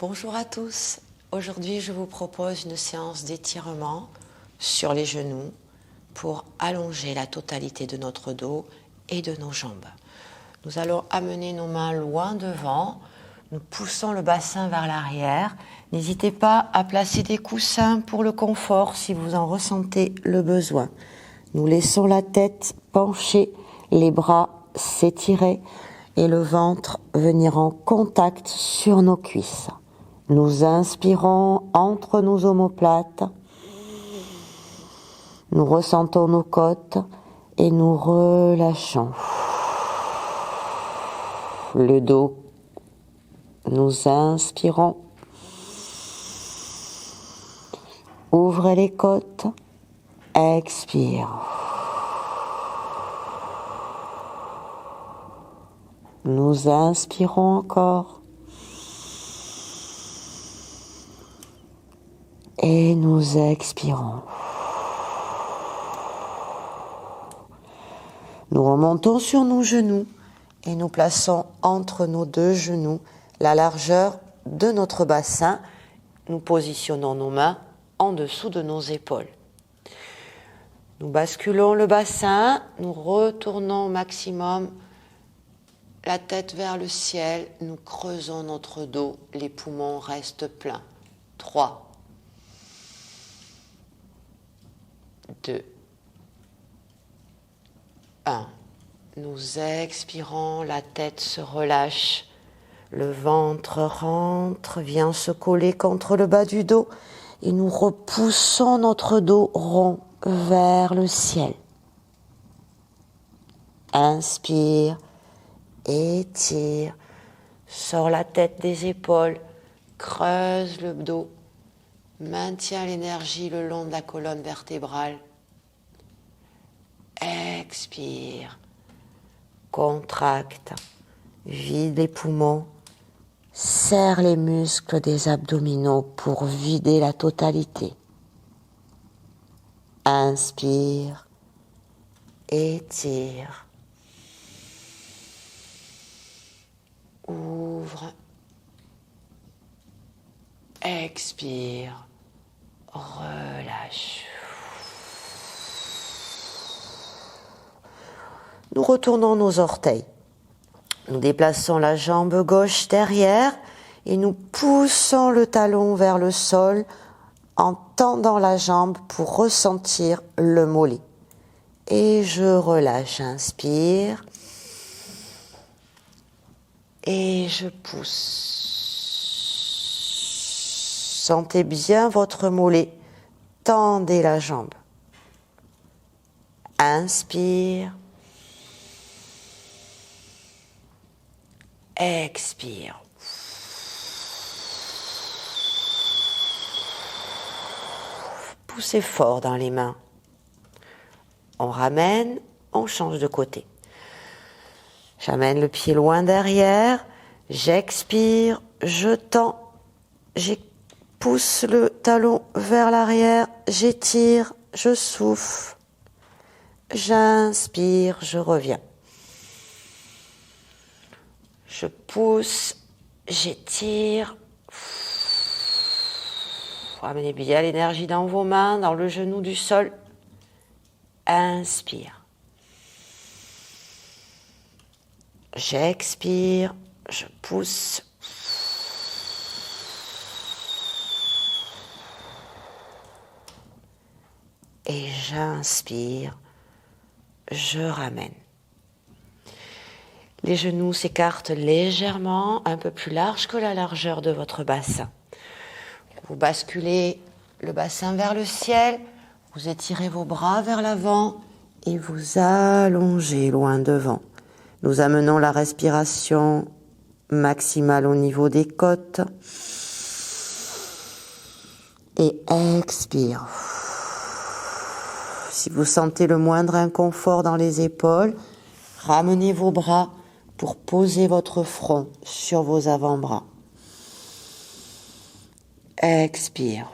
Bonjour à tous. Aujourd'hui, je vous propose une séance d'étirement sur les genoux pour allonger la totalité de notre dos et de nos jambes. Nous allons amener nos mains loin devant. Nous poussons le bassin vers l'arrière. N'hésitez pas à placer des coussins pour le confort si vous en ressentez le besoin. Nous laissons la tête penchée, les bras s'étirer et le ventre venir en contact sur nos cuisses. Nous inspirons entre nos omoplates. Nous ressentons nos côtes et nous relâchons. Le dos. Nous inspirons. Ouvrez les côtes. Expire. Nous inspirons encore. Et nous expirons. Nous remontons sur nos genoux et nous plaçons entre nos deux genoux la largeur de notre bassin. Nous positionnons nos mains en dessous de nos épaules. Nous basculons le bassin, nous retournons au maximum la tête vers le ciel, nous creusons notre dos, les poumons restent pleins. 3, 2, 1. Nous expirons, la tête se relâche, le ventre rentre, vient se coller contre le bas du dos et nous repoussons notre dos rond vers le ciel. Inspire, étire, sors la tête des épaules, creuse le dos, maintiens l'énergie le long de la colonne vertébrale. Expire, contracte, vide les poumons, serre les muscles des abdominaux pour vider la totalité. Inspire, étire, ouvre, expire, relâche. Nous retournons nos orteils. Nous déplaçons la jambe gauche derrière et nous poussons le talon vers le sol en tendant la jambe pour ressentir le mollet. Et je relâche, inspire. Et je pousse. Sentez bien votre mollet. Tendez la jambe. Inspire. Expire. Poussez fort dans les mains. On ramène, on change de côté. J'amène le pied loin derrière, j'expire, je tends, je pousse le talon vers l'arrière, j'étire, je souffle, j'inspire, je reviens. Je pousse, j'étire. Ramenez bien l'énergie dans vos mains, dans le genou du sol. Inspire. J'expire, je pousse. Et j'inspire, je ramène. Les genoux s'écartent légèrement, un peu plus large que la largeur de votre bassin. Vous basculez le bassin vers le ciel, vous étirez vos bras vers l'avant et vous allongez loin devant. Nous amenons la respiration maximale au niveau des côtes. Et expire. Si vous sentez le moindre inconfort dans les épaules, ramenez vos bras pour poser votre front sur vos avant-bras. Expire.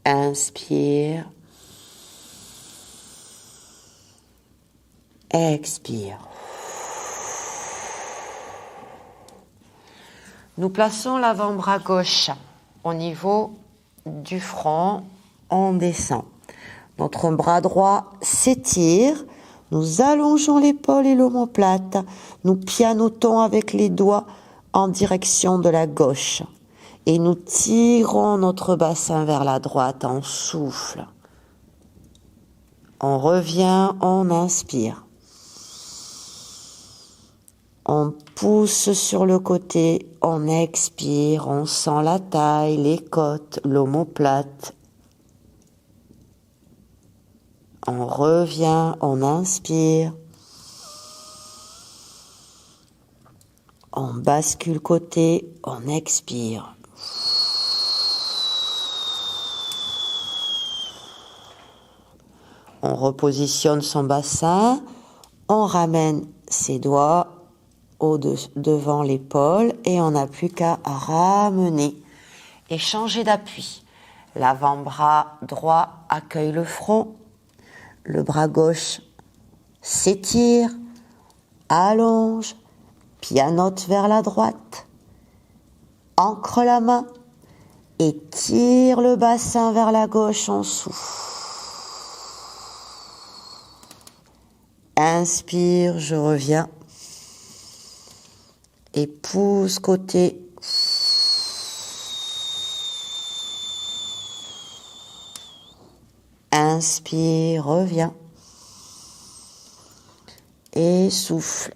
Inspire. Expire. Nous plaçons l'avant-bras gauche au niveau du front. On descend. Notre bras droit s'étire. Nous allongeons l'épaule et l'omoplate. Nous pianotons avec les doigts en direction de la gauche. Et nous tirons notre bassin vers la droite. On souffle. On revient, on inspire. On pousse sur le côté, on expire, on sent la taille, les côtes, l'omoplate. On revient, on inspire. On bascule côté, on expire. On repositionne son bassin, on ramène ses doigts devant l'épaule et on n'a plus qu'à ramener et changer d'appui. L'avant-bras droit accueille le front, le bras gauche s'étire, allonge, pianote vers la droite, ancre la main et tire le bassin vers la gauche, on souffle. Inspire, je reviens. Et pousse côté. Inspire, reviens. Et souffle.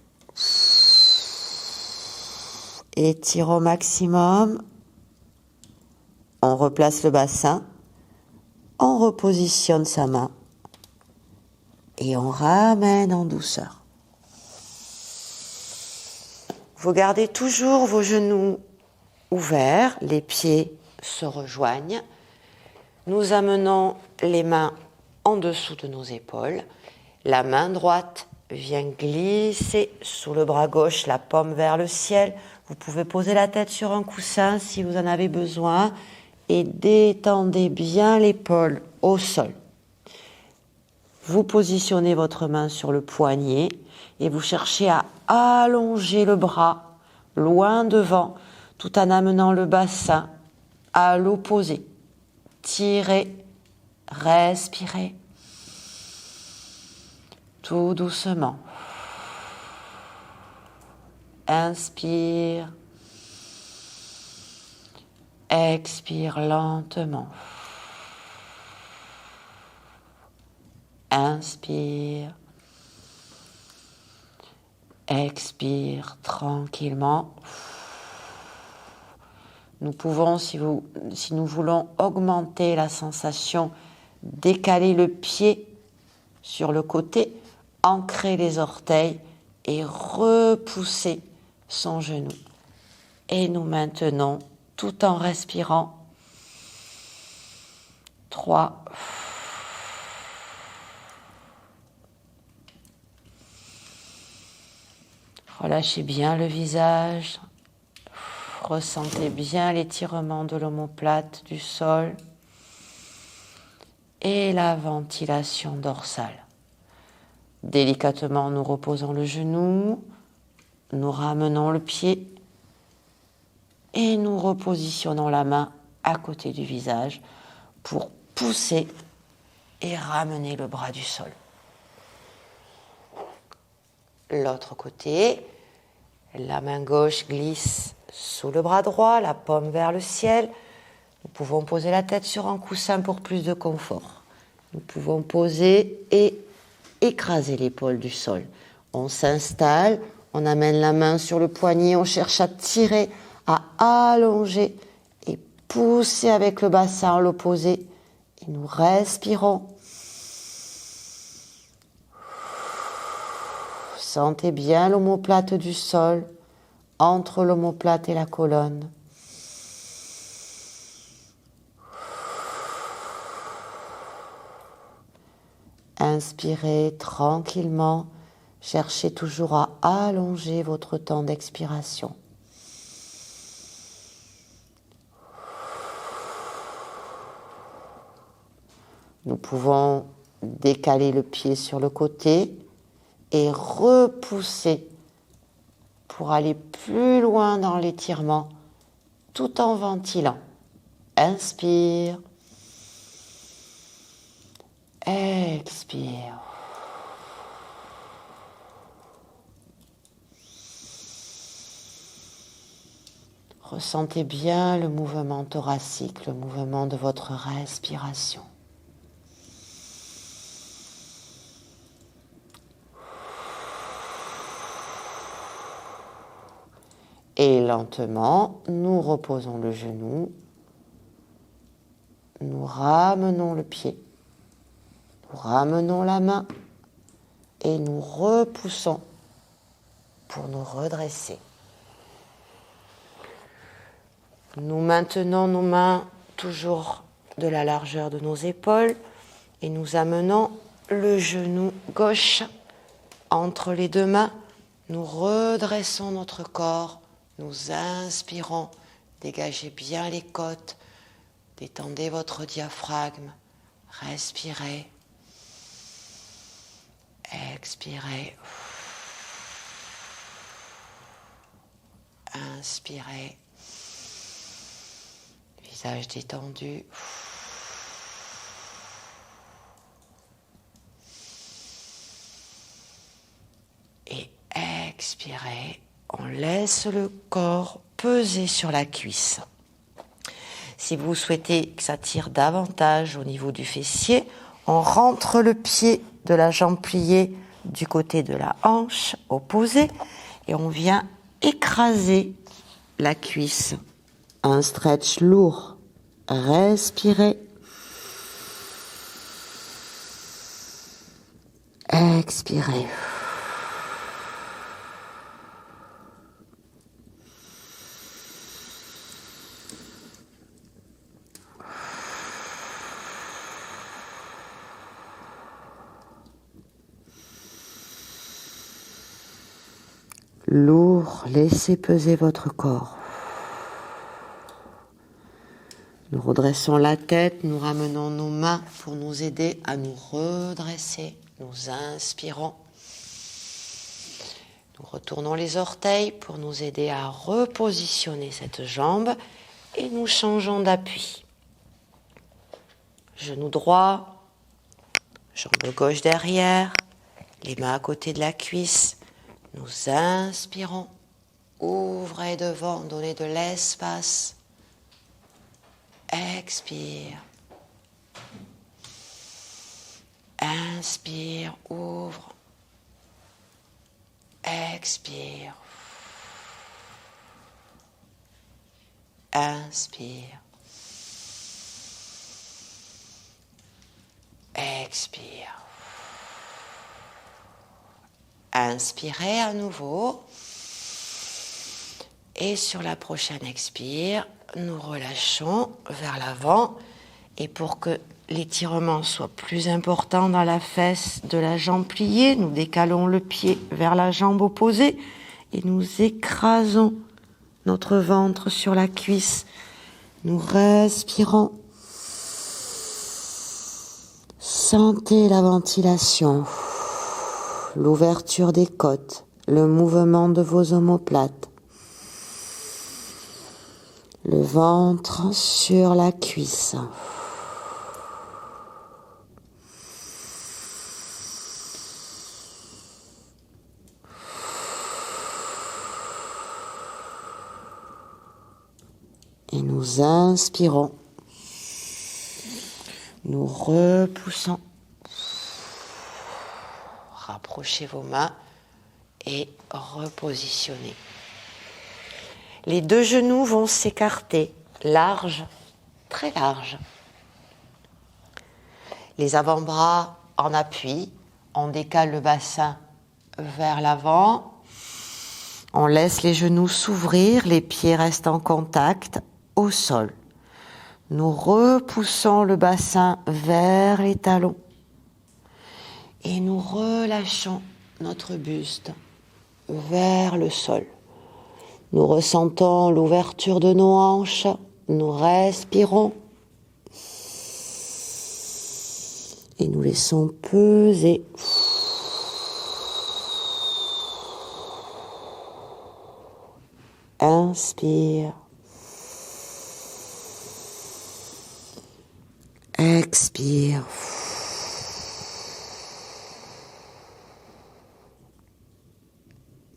Étire au maximum. On replace le bassin. On repositionne sa main. Et on ramène en douceur. Vous gardez toujours vos genoux ouverts, les pieds se rejoignent. Nous amenons les mains en dessous de nos épaules. La main droite vient glisser sous le bras gauche, la paume vers le ciel. Vous pouvez poser la tête sur un coussin si vous en avez besoin et détendez bien l'épaule au sol. Vous positionnez votre main sur le poignet et vous cherchez à allonger le bras loin devant tout en amenant le bassin à l'opposé. Tirez, respirez tout doucement. Inspire, expire lentement. Inspire, expire tranquillement. Nous pouvons, si nous voulons augmenter la sensation, décaler le pied sur le côté, ancrer les orteils et repousser son genou. Et nous maintenons tout en respirant. 3. Relâchez bien le visage. Ressentez bien l'étirement de l'omoplate du sol et la ventilation dorsale. Délicatement, nous reposons le genou, nous ramenons le pied et nous repositionnons la main à côté du visage pour pousser et ramener le bras du sol. L'autre côté, la main gauche glisse sous le bras droit, la paume vers le ciel. Nous pouvons poser la tête sur un coussin pour plus de confort. Nous pouvons poser et écraser l'épaule du sol. On s'installe, on amène la main sur le poignet, on cherche à tirer, à allonger et pousser avec le bassin à l'opposé. Et nous respirons. Sentez bien l'omoplate du sol, entre l'omoplate et la colonne. Inspirez tranquillement, cherchez toujours à allonger votre temps d'expiration. Nous pouvons décaler le pied sur le côté et repousser pour aller plus loin dans l'étirement tout en ventilant. Inspire. Expire. Ressentez bien le mouvement thoracique, le mouvement de votre respiration. Et lentement, nous reposons le genou, nous ramenons le pied, nous ramenons la main et nous repoussons pour nous redresser. Nous maintenons nos mains toujours de la largeur de nos épaules et nous amenons le genou gauche entre les deux mains. Nous redressons notre corps, nous inspirons, dégagez bien les côtes, détendez votre diaphragme, respirez, expirez, inspirez. Visage détendu. Et expirez. On laisse le corps peser sur la cuisse. Si vous souhaitez que ça tire davantage au niveau du fessier, on rentre le pied de la jambe pliée du côté de la hanche opposée et on vient écraser la cuisse. Un stretch lourd. Respirez. Expirez. Lourd, laissez peser votre corps. Nous redressons la tête, nous ramenons nos mains pour nous aider à nous redresser. Nous inspirons. Nous retournons les orteils pour nous aider à repositionner cette jambe et nous changeons d'appui. Genou droit, jambe gauche derrière, les mains à côté de la cuisse. Nous inspirons. Ouvrez devant, donnez de l'espace. Expire. Inspire, ouvre. Expire. Inspire. Expire. Inspirez à nouveau. Et sur la prochaine expire, nous relâchons vers l'avant. Et pour que l'étirement soit plus important dans la fesse de la jambe pliée, nous décalons le pied vers la jambe opposée et nous écrasons notre ventre sur la cuisse. Nous respirons. Sentez la ventilation, l'ouverture des côtes, le mouvement de vos omoplates. Le ventre sur la cuisse. Et nous inspirons. Nous repoussons. Rapprochez vos mains et repositionnez. Les deux genoux vont s'écarter, large, très large. Les avant-bras en appui, on décale le bassin vers l'avant. On laisse les genoux s'ouvrir, les pieds restent en contact au sol. Nous repoussons le bassin vers les talons et nous relâchons notre buste vers le sol. Nous ressentons l'ouverture de nos hanches, nous respirons et nous laissons peser. Inspire. Expire.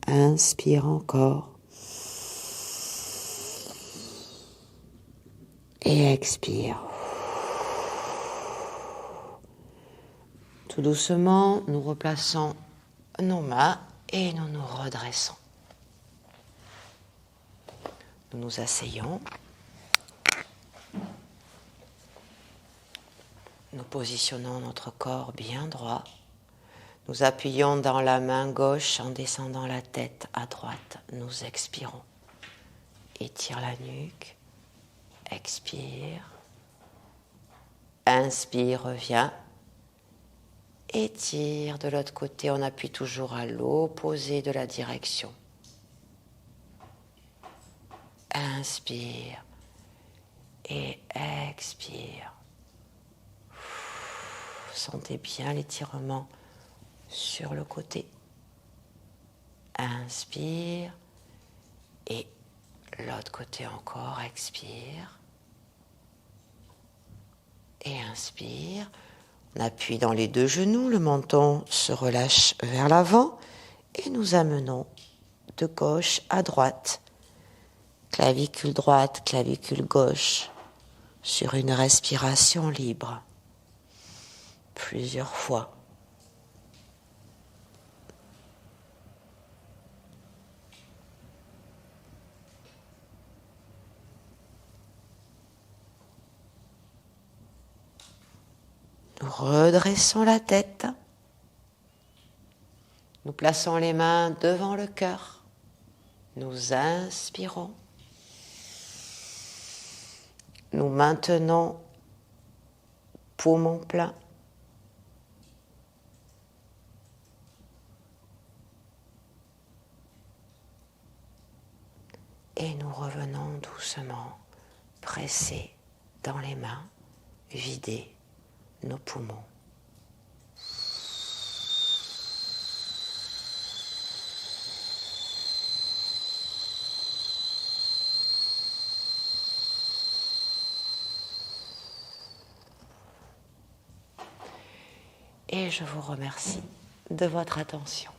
Inspire encore. Et expire. Tout doucement, nous replaçons nos mains et nous nous redressons. Nous nous asseyons. Nous positionnons notre corps bien droit. Nous appuyons dans la main gauche en descendant la tête à droite. Nous expirons. Étire la nuque. Expire. Inspire, reviens. Étire de l'autre côté. On appuie toujours à l'opposé de la direction. Inspire. Et expire. Sentez bien l'étirement sur le côté. Inspire. Et l'autre côté encore. Expire. Et inspire. On appuie dans les deux genoux. Le menton se relâche vers l'avant. Et nous amenons de gauche à droite. Clavicule droite, clavicule gauche. Sur une respiration libre. Plusieurs fois. Nous redressons la tête. Nous plaçons les mains devant le cœur. Nous inspirons. Nous maintenons poumon plein. Et nous revenons doucement, presser dans les mains, vider nos poumons. Et je vous remercie de votre attention.